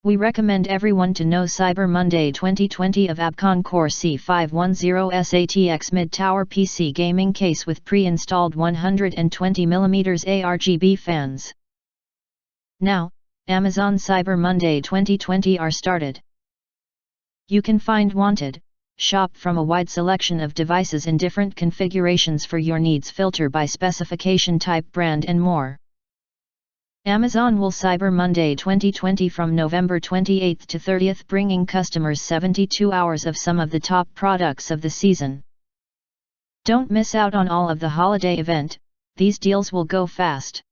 We recommend everyone to know Cyber Monday 2020 of ABKONCORE C510S ATX mid-tower PC gaming case with pre-installed 120mm ARGB fans. Now, Amazon Cyber Monday 2020 are started. You can find wanted, shop from a wide selection of devices in different configurations for your needs, filter by specification, type, brand and more. Amazon will Cyber Monday 2020 from November 28 to 30th, bringing customers 72 hours of some of the top products of the season. Don't miss out on all of the holiday event, these deals will go fast.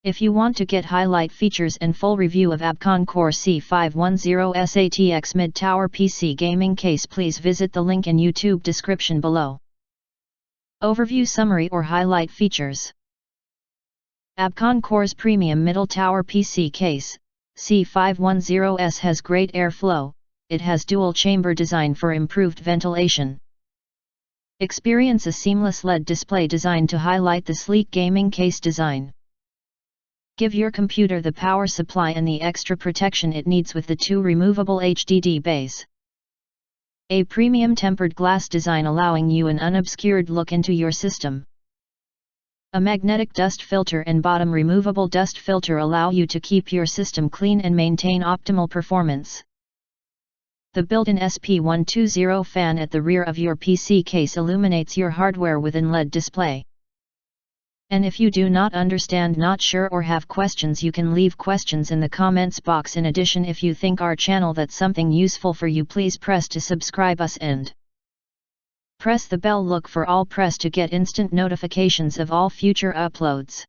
If you want to get highlight features and full review of ABKONCORE C510S ATX mid-tower PC gaming case, please visit the link in YouTube description below. Overview, summary or highlight features. ABKONCORE's premium middle tower PC case, C510S, has great airflow. It has dual chamber design for improved ventilation. Experience a seamless LED display designed to highlight the sleek gaming case design. Give your computer the power supply and the extra protection it needs with the two removable HDD bays. A premium tempered glass design allowing you an unobscured look into your system. A magnetic dust filter and bottom removable dust filter allow you to keep your system clean and maintain optimal performance. The built-in SP120 fan at the rear of your PC case illuminates your hardware with an LED display. And if you do not understand, not sure or have questions, you can leave questions in the comments box. In addition, if you think our channel that's something useful for you, please press to subscribe us and press the bell. Look for all press to get instant notifications of all future uploads.